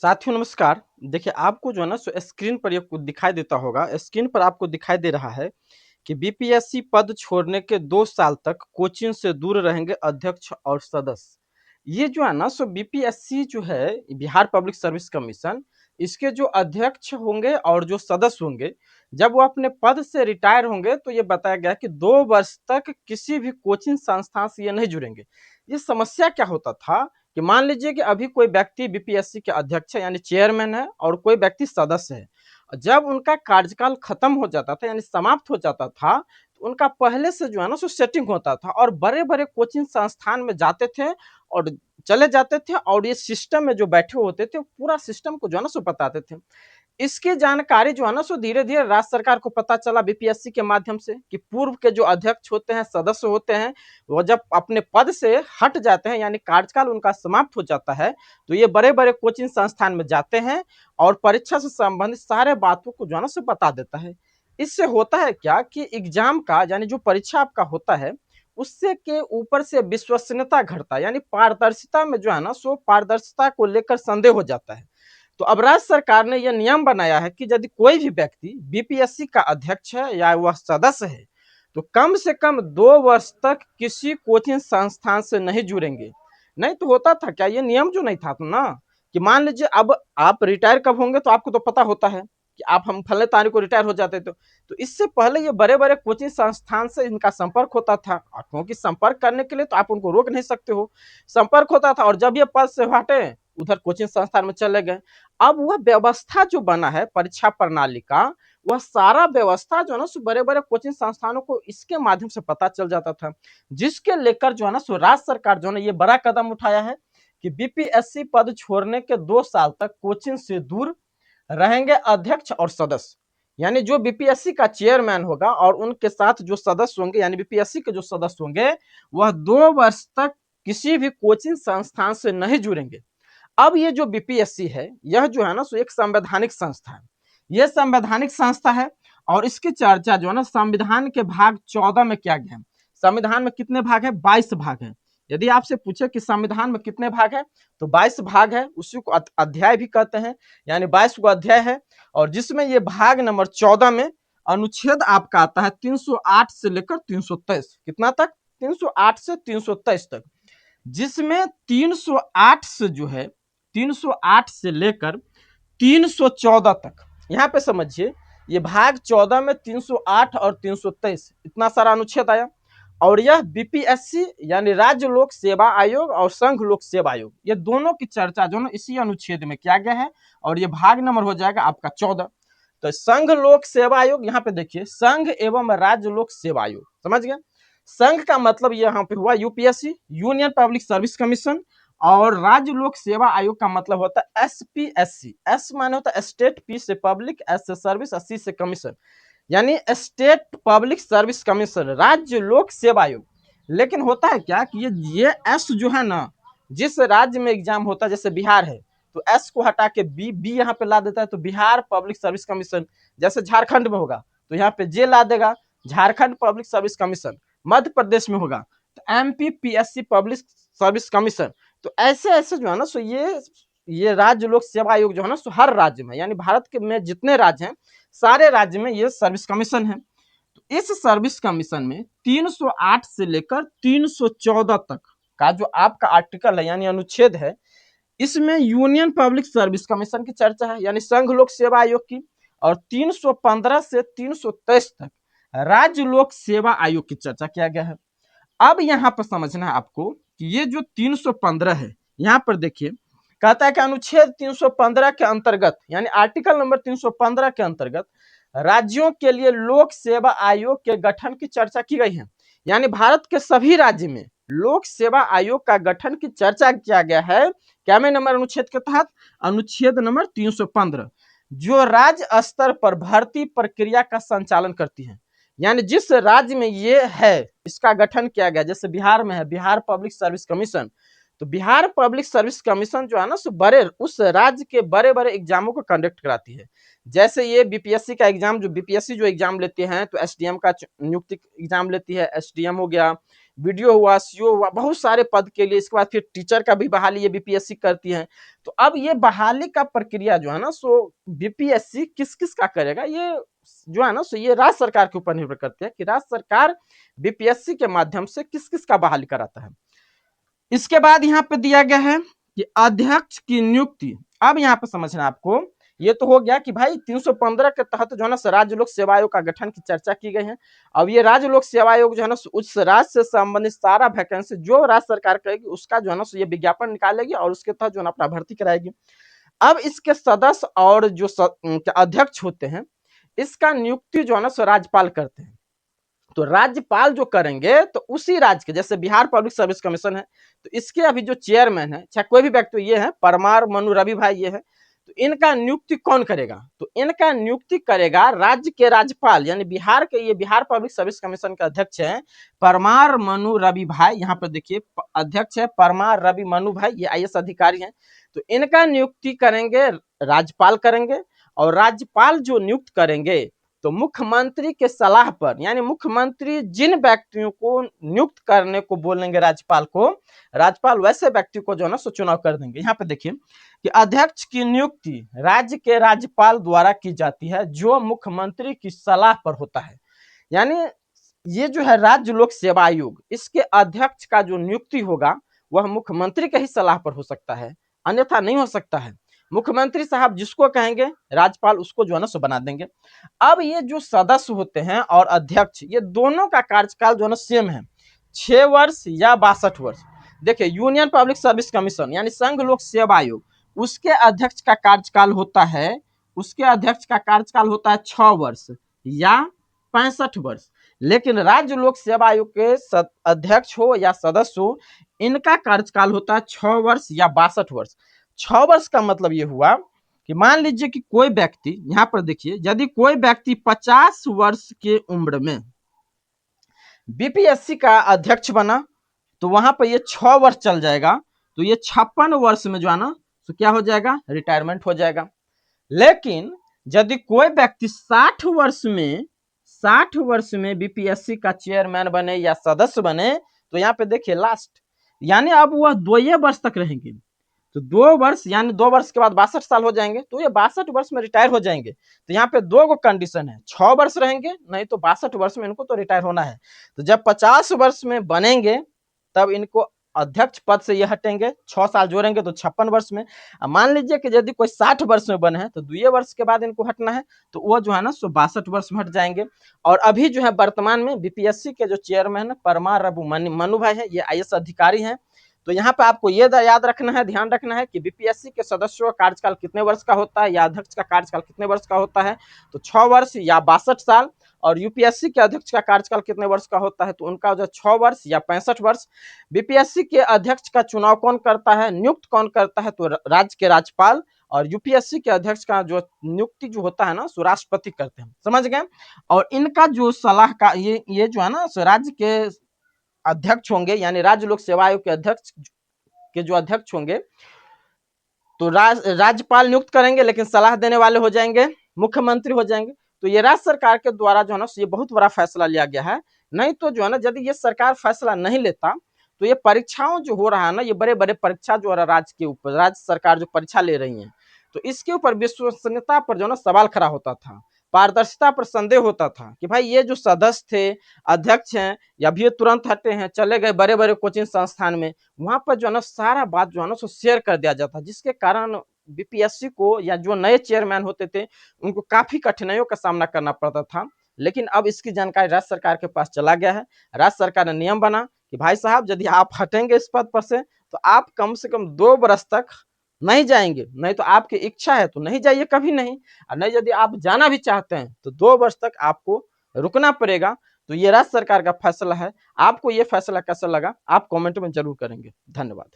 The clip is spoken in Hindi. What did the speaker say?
साथियों नमस्कार। देखिए आपको जो है ना सो स्क्रीन पर ये कुछ दिखाई देता होगा। स्क्रीन पर आपको दिखाई दे रहा है कि बीपीएससी पद छोड़ने के 2 साल तक कोचिंग से दूर रहेंगे अध्यक्ष और सदस्य। ये जो है ना सो बीपीएससी जो है बिहार पब्लिक सर्विस कमीशन, इसके जो अध्यक्ष होंगे और जो सदस्य होंगे, जब वो अपने पद से रिटायर होंगे तो ये बताया गया कि 2 वर्ष तक किसी भी कोचिंग संस्थान से ये नहीं जुड़ेंगे। ये समस्या क्या होता था कि मान लीजिए कि अभी कोई व्यक्ति बीपीएससी के अध्यक्ष है यानी चेयरमैन है और कोई व्यक्ति सदस्य है। जब उनका कार्यकाल खत्म हो जाता था यानी समाप्त हो जाता था, तो उनका पहले से जो है ना सो सेटिंग होता था और बड़े-बड़े कोचिंग संस्थान में जाते थे और चले जाते थे और ये सिस्टम में जो बैठे होते थे, पूरा सिस्टम को जो है ना सो बताते थे। इसकी जानकारी जो है ना सो धीरे-धीरे राज्य सरकार को पता चला बीपीएससी के माध्यम से कि पूर्व के जो अध्यक्ष होते हैं, सदस्य होते हैं, वो जब अपने पद से हट जाते हैं यानी कार्यकाल उनका समाप्त हो जाता है, तो ये बड़े-बड़े कोचिंग संस्थान में जाते हैं और परीक्षा से संबंधित सारे बातों को जो है ना सो बता देता है। इससे होता है क्या कि एग्जाम का यानी जो परीक्षा आपका होता है, उससे के ऊपर से विश्वसनीयता घटता है यानी पारदर्शिता में जो है ना सो पारदर्शिता को लेकर संदेह हो जाता है। तो अब राज्य सरकार ने यह नियम बनाया है कि यदि कोई भी व्यक्ति बीपीएससी का अध्यक्ष है या वह सदस्य है, तो कम से कम 2 वर्ष तक किसी कोचिंग संस्थान से नहीं जुड़ेंगे। नहीं तो होता था क्या, ये नियम जो नहीं था ना कि मान लीजिए अब आप रिटायर कब होंगे तो आपको तो पता होता है कि आप हम फलने तारीख को रिटायर हो जाते थे। तो इससे पहले ये बड़े बड़े कोचिंग संस्थान से इनका संपर्क होता था, क्योंकि संपर्क करने के लिए तो आप उनको रोक नहीं सकते हो। संपर्क होता था और जब ये पद से हटे उधर कोचिंग संस्थान में चले गए। अब वह व्यवस्था जो बना है परीक्षा प्रणाली का, वह सारा व्यवस्था जो है ना सो बड़े बड़े कोचिंग संस्थानों को इसके माध्यम से पता चल जाता था, जिसके लेकर जो है ना सो राज्य सरकार जो है ना ये बड़ा कदम उठाया है कि बीपीएससी पद छोड़ने के 2 साल तक कोचिंग से दूर रहेंगे अध्यक्ष और सदस्य। यानी जो बीपीएससी का चेयरमैन होगा और उनके साथ जो सदस्य होंगे यानी बीपीएससी के जो सदस्य होंगे, वह 2 वर्ष तक किसी भी कोचिंग संस्थान से नहीं जुड़ेंगे। अब ये जो बीपीएससी है, यह जो है ना सो एक संवैधानिक संस्था है। यह संवैधानिक संस्था है और इसकी चर्चा जो है ना संविधान के भाग 14 में किया गया है। संविधान में कितने भाग है? 22 भाग है। यदि आपसे पूछे कि संविधान में कितने भाग है, तो 22 भाग है। उसी को अध्याय भी कहते हैं, यानी 22 को अध्याय है। और जिसमें ये भाग नंबर 14 में अनुच्छेद आपका आता है 308 से लेकर 323। कितना तक? 308 से 323 तक। जिसमें 308 से जो है 308 से लेकर 314 तक, यहाँ पे समझिए ये भाग 14 में 308 और 323 इतना सारा अनुच्छेद आया। और यह बीपीएससी यानी राज्य लोक सेवा आयोग और संघ लोक सेवा आयोग, ये दोनों की चर्चा जो है इसी अनुच्छेद में किया गया है और ये भाग नंबर हो जाएगा आपका 14। तो संघ लोक सेवा आयोग, यहाँ पे देखिए संघ एवं राज्य लोक सेवा आयोग, समझ गए? संघ का मतलब यहाँ पे हुआ UPSC, union public service commission, और राज्य लोक सेवा आयोग का मतलब होता है एसपीएससी। एस माने होता है स्टेट, पी से पब्लिक, एस से सर्विस, सी से कमीशन, यानी स्टेट पब्लिक सर्विस कमीशन, राज्य लोक सेवा आयोग। लेकिन होता है क्या कि ये एस जो है ना, जिस राज्य में एग्जाम होता है जैसे बिहार है तो एस को हटा के बी बी यहाँ पे ला देता है, तो बिहार पब्लिक सर्विस कमीशन। जैसे झारखंड में होगा तो यहाँ पे जे ला देगा, Jharkhand public service commission. Madhya Pradesh में होगा तो MP PSC public service commission. तो ऐसे ऐसे जो है ना सो ये राज्य लोक सेवा आयोग जो है ना सो हर राज्य में, यानी भारत के में जितने राज्य हैं सारे राज्य में ये सर्विस कमीशन है। तो इस सर्विस कमीशन में 308 से लेकर 314 तक का जो आपका आर्टिकल है यानी अनुच्छेद है, इसमें यूनियन पब्लिक सर्विस कमीशन की चर्चा है यानी संघ लोक सेवा आयोग की। और 315 से 323 तक राज्य लोक सेवा आयोग की चर्चा किया गया है। अब यहां पर समझना है आपको कि ये जो 315 है, यहां पर देखिए कहता है कि अनुच्छेद 315 के अंतर्गत यानी आर्टिकल नंबर 315 के अंतर्गत राज्यों के लिए लोक सेवा आयोग के गठन की चर्चा की गई है। यानी भारत के सभी राज्य में लोक सेवा आयोग का गठन की चर्चा किया गया है। क्या में नंबर अनुच्छेद के तहत? अनुच्छेद नंबर 315, जो राज्य स्तर पर भर्ती प्रक्रिया का संचालन करती है। यानी जिस राज्य में ये है इसका गठन किया गया, जैसे बिहार में है बिहार पब्लिक सर्विस कमीशन, तो बिहार पब्लिक सर्विस कमीशन जो है ना सो बड़े उस राज्य के बड़े बड़े एग्जामों को कंडक्ट कराती है। जैसे ये बीपीएससी का एग्जाम, जो बीपीएससी जो एग्जाम लेते हैं तो एसडीएम का नियुक्ति एग्जाम लेती है, एसडीएम हो गया, वीडियो हुआ, सीओ हुआ, बहुत सारे पद के लिए। इसके बाद फिर टीचर का भी बहाली ये बीपीएससी करती है। तो अब ये बहाली का प्रक्रिया जो है ना सो बीपीएससी किस किस का करेगा, ये जो है ना सो ये राज्य सरकार के ऊपर निर्भर करती है कि राज्य सरकार बीपीएससी के माध्यम से किस किस का बहाली कराता है। इसके बाद यहाँ पे दिया गया है कि अध्यक्ष की नियुक्ति। अब यहाँ पे समझना आपको, ये तो हो गया कि भाई 315 के तहत जो है ना राज्य लोक सेवा आयोग का गठन की चर्चा की गई है। अब ये राज्य लोक सेवा आयोग जो है ना उस राज्य से संबंधित सारा वैकेंसी जो राज्य सरकार करेगी उसका जो है ना ये विज्ञापन निकालेगी और उसके तहत जो है अपना भर्ती कराएगी। अब इसके सदस्य और जो अध्यक्ष होते हैं इसका नियुक्ति जो है ना राज्यपाल करते हैं। तो राज्यपाल जो करेंगे तो उसी राज्य के, जैसे बिहार पब्लिक सर्विस कमीशन है तो इसके अभी जो चेयरमैन है चाहे कोई भी व्यक्ति, ये है परमार मनु रवि भाई, ये है। तो इनका नियुक्ति कौन करेगा, तो इनका नियुक्ति करेगा राज्य के राज्यपाल, यानी बिहार के ये बिहार पब्लिक सर्विस कमीशन के अध्यक्ष है परमार मनु रवि भाई। यहाँ पर देखिए अध्यक्ष है परमार रवि मनु भाई, ये आईएएस अधिकारी हैं। तो इनका नियुक्ति करेंगे राज्यपाल करेंगे, और राज्यपाल जो नियुक्त करेंगे तो मुख्यमंत्री के सलाह पर, यानी मुख्यमंत्री जिन व्यक्तियों को नियुक्त करने को बोलेंगे राज्यपाल को, राज्यपाल वैसे व्यक्ति को जो है ना सो चुनाव कर देंगे। यहाँ पे देखिए कि अध्यक्ष की नियुक्ति राज्य के राज्यपाल द्वारा की जाती है जो मुख्यमंत्री की सलाह पर होता है। यानी ये जो है राज्य लोक सेवा आयोग, इसके अध्यक्ष का जो नियुक्ति होगा वह मुख्यमंत्री के ही सलाह पर हो सकता है, अन्यथा नहीं हो सकता है। मुख्यमंत्री साहब जिसको कहेंगे राज्यपाल उसको जो है ना सो बना देंगे। अब ये जो सदस्य होते हैं और अध्यक्ष, ये दोनों का कार्यकाल जो है ना सेम है, 6 वर्ष या 62 वर्ष। देखिए यूनियन पब्लिक सर्विस कमीशन यानी संघ लोक सेवा आयोग, उसके अध्यक्ष का कार्यकाल होता है, उसके अध्यक्ष का कार्यकाल होता है 6 वर्ष या 65 वर्ष। लेकिन राज्य लोक सेवा आयोग के अध्यक्ष हो या सदस्य हो, इनका कार्यकाल होता है 6 वर्ष या 62 वर्ष। 6 वर्ष का मतलब ये हुआ कि मान लीजिए कि कोई व्यक्ति, यहां पर देखिए यदि कोई व्यक्ति 50 वर्ष के उम्र में बीपीएससी का अध्यक्ष बना तो वहां पर ये 6 वर्ष चल जाएगा, तो ये 56 वर्ष में जो है ना तो क्या हो जाएगा, रिटायरमेंट हो जाएगा। लेकिन यदि कोई व्यक्ति 60 वर्ष में बीपीएससी का चेयरमैन बने या सदस्य बने, तो यहाँ पे देखिए लास्ट, यानी अब वह 2 वर्ष तक रहेंगे। तो 2 वर्ष यानी 2 वर्ष के बाद 62 साल हो जाएंगे, तो ये 62 वर्ष में रिटायर हो जाएंगे। तो यहाँ पे 2 कंडीशन है, 6 वर्ष रहेंगे, नहीं तो 62 वर्ष में इनको तो रिटायर होना है। तो जब 50 वर्ष में बनेंगे तब इनको अध्यक्ष पद से ये हटेंगे, 6 साल जोड़ेंगे तो 56 वर्ष में। मान लीजिए कि यदि कोई 60 वर्ष में बने हैं तो 2 वर्ष के बाद इनको हटना है, तो वो जो है ना 62 वर्ष में हट जाएंगे। और अभी जो है वर्तमान में बीपीएससी के जो चेयरमैन है परमार रवि मनु भाई है, ये आईएएस अधिकारी हैं। तो यहाँ पे आपको ये याद रखना है, ध्यान रखना है कि बीपीएससी के सदस्यों का कार्यकाल कितने वर्ष का होता है या अध्यक्ष का कार्यकाल कितने वर्ष का होता है, तो 6 वर्ष या 62 साल। और यूपीएससी के अध्यक्ष का कार्यकाल कितने वर्ष का होता है, तो उनका जो 6 वर्ष या 65 वर्ष। बीपीएससी के अध्यक्ष का चुनाव कौन करता है, नियुक्त कौन करता है, तो राज्य के राज्यपाल। और यूपीएससी के अध्यक्ष का जो नियुक्ति जो होता है ना सो राष्ट्रपति करते हैं, समझ गए। और इनका जो सलाह का ये जो है ना सो राज्य के अध्यक्ष होंगे, यानी राज्य लोक सेवा आयोग के अध्यक्ष के जो अध्यक्ष होंगे तो राज्यपाल नियुक्त करेंगे, लेकिन सलाह देने वाले हो जाएंगे मुख्यमंत्री हो जाएंगे। तो ये राज्य सरकार के द्वारा जो है ना ये बहुत बड़ा फैसला लिया गया है। नहीं तो जो है ना यदि ये सरकार फैसला नहीं लेता तो ये परीक्षाओं जो हो रहा है ना, ये बड़े बड़े परीक्षा जो है राज्य के ऊपर, राज्य सरकार जो परीक्षा ले रही है तो इसके ऊपर विश्वसनीयता पर जो है ना सवाल खड़ा होता था, पारदर्शिता पर संदेह होता था कि भाई ये जो सदस्य थे, अध्यक्ष हैं, या भी तुरंत हटे हैं, चले गए बड़े बड़े कोचिंग संस्थान में, वहां पर जो है ना सारा बात जो है ना शेयर कर दिया जाता, जिसके कारण बीपीएससी को या जो नए चेयरमैन होते थे उनको काफी कठिनाइयों का सामना करना पड़ता था। लेकिन अब इसकी जानकारी राज्य सरकार के पास चला गया है। राज्य सरकार ने नियम बना कि भाई साहब यदि आप हटेंगे इस पद पर से तो आप कम से कम 2 वर्ष तक नहीं जाएंगे, नहीं तो आपकी इच्छा है तो नहीं जाइए कभी नहीं, और नहीं यदि आप जाना भी चाहते हैं तो 2 वर्ष तक आपको रुकना पड़ेगा। तो ये राज्य सरकार का फैसला है। आपको ये फैसला कैसा लगा आप कमेंट में जरूर करेंगे। धन्यवाद।